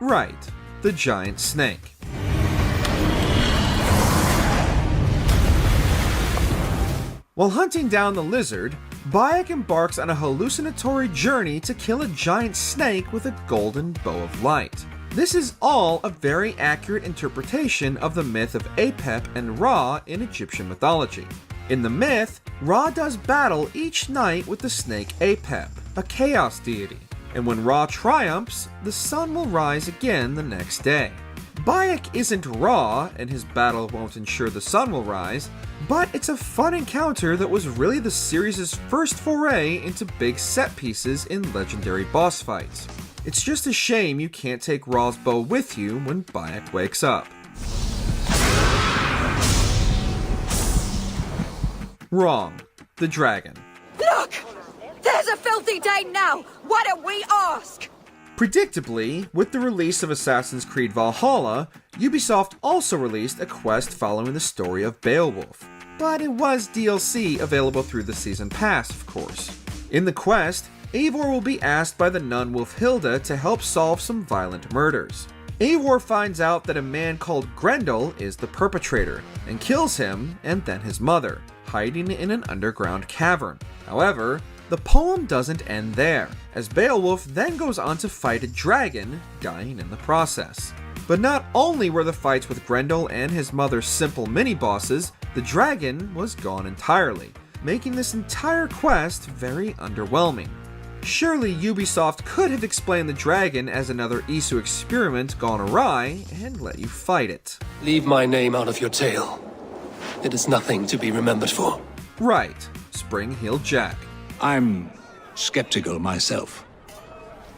Right, the giant snake. While hunting down the lizard, Bayek embarks on a hallucinatory journey to kill a giant snake with a golden bow of light. This is all a very accurate interpretation of the myth of Apep and Ra in Egyptian mythology. In the myth, Ra does battle each night with the snake Apep, a chaos deity, and when Ra triumphs, the sun will rise again the next day. Bayek isn't Ra, and his battle won't ensure the sun will rise, but it's a fun encounter that was really the series' first foray into big set pieces in legendary boss fights. It's just a shame you can't take Ra's bow with you when Bayek wakes up. Wrong. The dragon. Look! There's a filthy day now! Why don't we ask? Predictably, with the release of Assassin's Creed Valhalla, Ubisoft also released a quest following the story of Beowulf. But it was DLC available through the Season Pass, of course. In the quest, Eivor will be asked by the nun Wolfhilda to help solve some violent murders. Eivor finds out that a man called Grendel is the perpetrator, and kills him and then his mother, hiding in an underground cavern. However, the poem doesn't end there, as Beowulf then goes on to fight a dragon, dying in the process. But not only were the fights with Grendel and his mother simple mini-bosses, the dragon was gone entirely, making this entire quest very underwhelming. Surely Ubisoft could have explained the dragon as another Isu experiment gone awry and let you fight it. Leave my name out of your tale. It is nothing to be remembered for. Right, Spring-Heeled Jack. I'm skeptical myself.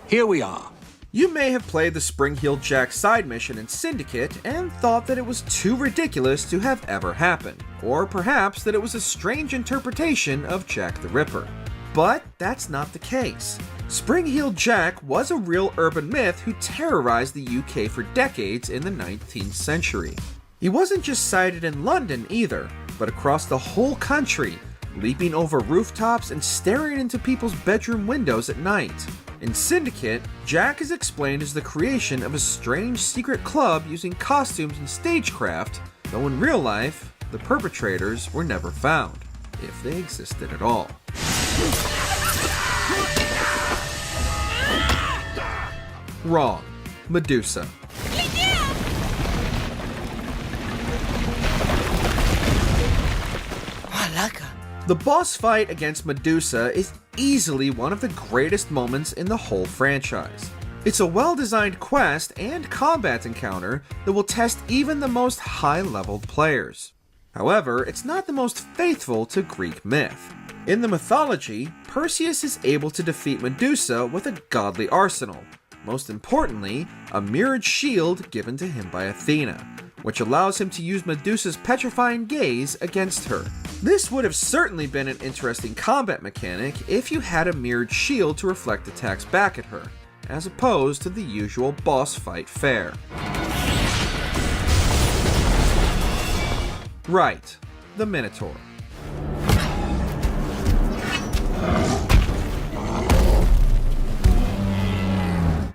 Here we are. You may have played the Spring-Heeled Jack side mission in Syndicate and thought that it was too ridiculous to have ever happened, or perhaps that it was a strange interpretation of Jack the Ripper. But that's not the case. Spring-Heeled Jack was a real urban myth who terrorized the UK for decades in the 19th century. He wasn't just sighted in London either, but across the whole country, leaping over rooftops and staring into people's bedroom windows at night. In Syndicate, Jack is explained as the creation of a strange secret club using costumes and stagecraft, though in real life, the perpetrators were never found, if they existed at all. Wrong. Medusa. The boss fight against Medusa is easily one of the greatest moments in the whole franchise. It's a well-designed quest and combat encounter that will test even the most high-leveled players. However, it's not the most faithful to Greek myth. In the mythology, Perseus is able to defeat Medusa with a godly arsenal, most importantly, a mirrored shield given to him by Athena, which allows him to use Medusa's petrifying gaze against her. This would have certainly been an interesting combat mechanic if you had a mirrored shield to reflect attacks back at her, as opposed to the usual boss fight fare. Right, the Minotaur.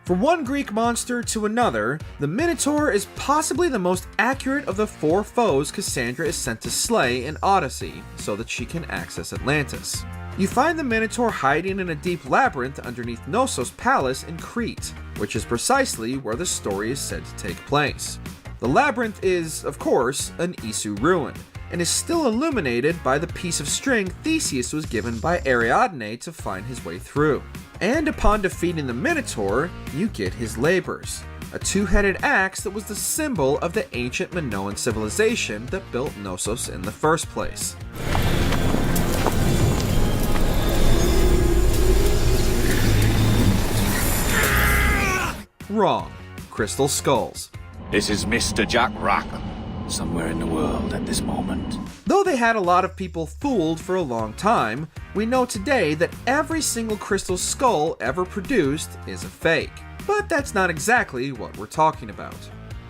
From one Greek monster to another, the Minotaur is possibly the most accurate of the four foes Cassandra is sent to slay in Odyssey, so that she can access Atlantis. You find the Minotaur hiding in a deep labyrinth underneath Knossos' palace in Crete, which is precisely where the story is said to take place. The labyrinth is, of course, an Isu ruin, and is still illuminated by the piece of string Theseus was given by Ariadne to find his way through. And upon defeating the Minotaur, you get his labors, a two-headed axe that was the symbol of the ancient Minoan civilization that built Knossos in the first place. Wrong. Crystal Skulls. This is Mr. Jack Rackham, somewhere in the world at this moment. Though they had a lot of people fooled for a long time, we know today that every single crystal skull ever produced is a fake. But that's not exactly what we're talking about.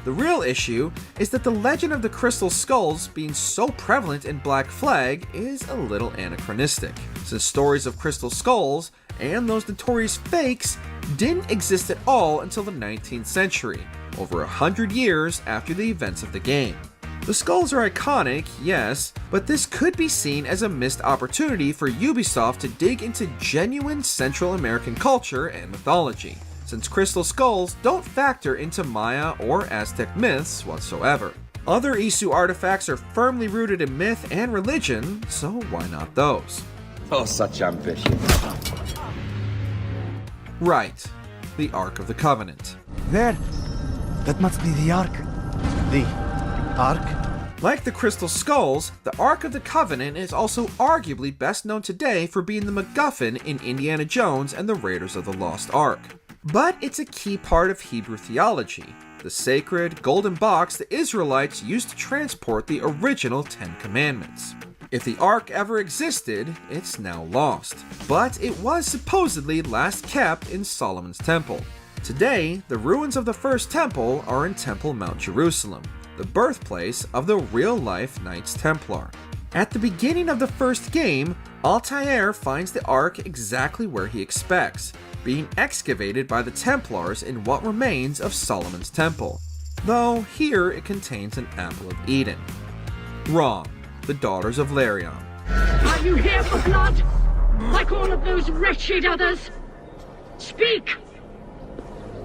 The real issue is that the legend of the crystal skulls being so prevalent in Black Flag is a little anachronistic, since stories of crystal skulls and those notorious fakes didn't exist at all until the 19th century, over 100 years after the events of the game. The skulls are iconic, yes, but this could be seen as a missed opportunity for Ubisoft to dig into genuine Central American culture and mythology, since crystal skulls don't factor into Maya or Aztec myths whatsoever. Other Isu artifacts are firmly rooted in myth and religion, so why not those? Oh, such ambition. Right, the Ark of the Covenant. There! That must be the Ark. The Ark? Like the Crystal Skulls, the Ark of the Covenant is also arguably best known today for being the MacGuffin in Indiana Jones and the Raiders of the Lost Ark. But it's a key part of Hebrew theology, the sacred, golden box the Israelites used to transport the original Ten Commandments. If the Ark ever existed, it's now lost, but it was supposedly last kept in Solomon's Temple. Today, the ruins of the first temple are in Temple Mount Jerusalem, the birthplace of the real-life Knights Templar. At the beginning of the first game, Altair finds the Ark exactly where he expects, being excavated by the Templars in what remains of Solomon's Temple, though here it contains an Apple of Eden. Wrong. The Daughters of Lerion. Are you here for blood? Like all of those wretched others? Speak!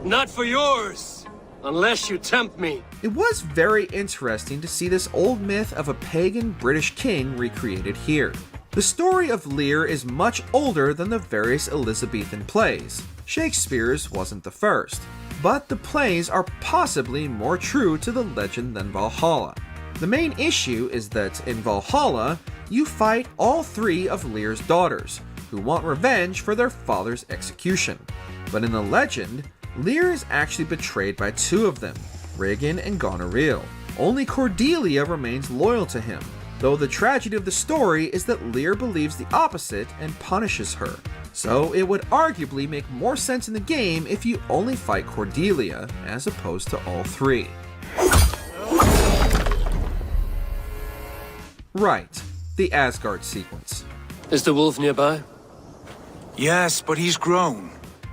Not for yours, unless you tempt me. It was very interesting to see this old myth of a pagan British king recreated here. The story of Lear is much older than the various Elizabethan plays. Shakespeare's wasn't the first, but the plays are possibly more true to the legend than Valhalla. The main issue is that in Valhalla, you fight all three of Lear's daughters, who want revenge for their father's execution. But in the legend, Lear is actually betrayed by two of them, Regin and Goneril. Only Cordelia remains loyal to him, though the tragedy of the story is that Lear believes the opposite and punishes her. So it would arguably make more sense in the game if you only fight Cordelia, as opposed to all three. Right, the Asgard sequence. Is the wolf nearby? Yes, but he's grown.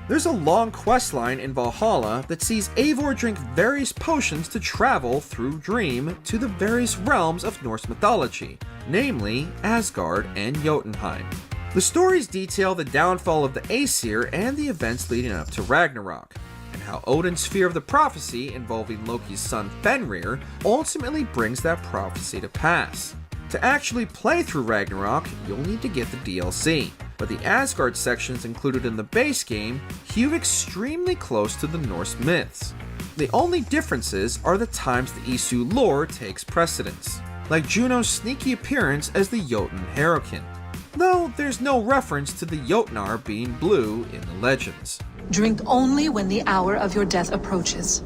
There's a long questline in Valhalla that sees Eivor drink various potions to travel through Dream to the various realms of Norse mythology, namely Asgard and Jotunheim. The stories detail the downfall of the Aesir and the events leading up to Ragnarok, and how Odin's fear of the prophecy involving Loki's son Fenrir ultimately brings that prophecy to pass. To actually play through Ragnarok, you'll need to get the DLC, but the Asgard sections included in the base game hew extremely close to the Norse myths. The only differences are the times the Isu lore takes precedence, like Juno's sneaky appearance as the Jotun Herokin, though there's no reference to the Jotnar being blue in the legends. Drink only when the hour of your death approaches.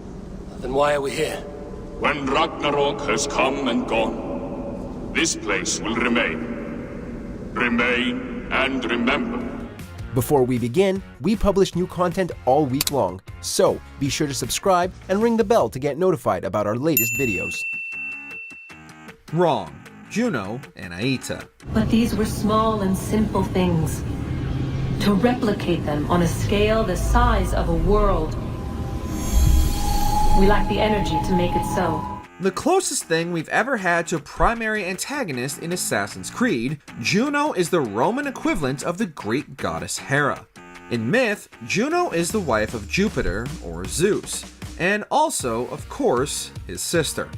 Then why are we here? When Ragnarok has come and gone, this place will remain. Remain and remember. Before we begin, we publish new content all week long, so be sure to subscribe and ring the bell to get notified about our latest videos. Wrong. Juno and Aita. But these were small and simple things. To replicate them on a scale the size of a world, we lack the energy to make it so. The closest thing we've ever had to a primary antagonist in Assassin's Creed, Juno is the Roman equivalent of the Greek goddess Hera. In myth, Juno is the wife of Jupiter, or Zeus, and also, of course, his sister.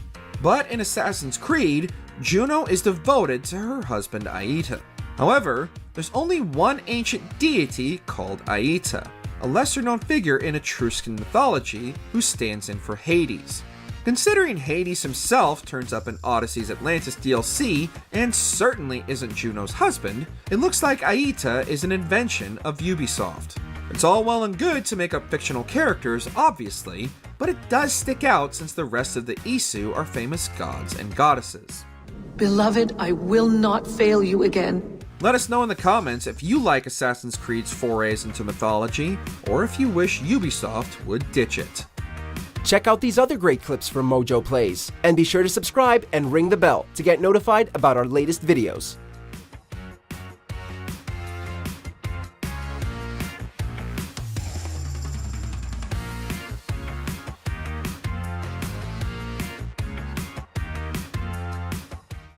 But in Assassin's Creed, Juno is devoted to her husband Aita. However, there's only one ancient deity called Aita, a lesser-known figure in Etruscan mythology who stands in for Hades. Considering Hades himself turns up in Odyssey's Atlantis DLC and certainly isn't Juno's husband, it looks like Aita is an invention of Ubisoft. It's all well and good to make up fictional characters, obviously, but it does stick out since the rest of the Isu are famous gods and goddesses. Beloved, I will not fail you again. Let us know in the comments if you like Assassin's Creed's forays into mythology, or if you wish Ubisoft would ditch it. Check out these other great clips from MojoPlays, and be sure to subscribe and ring the bell to get notified about our latest videos.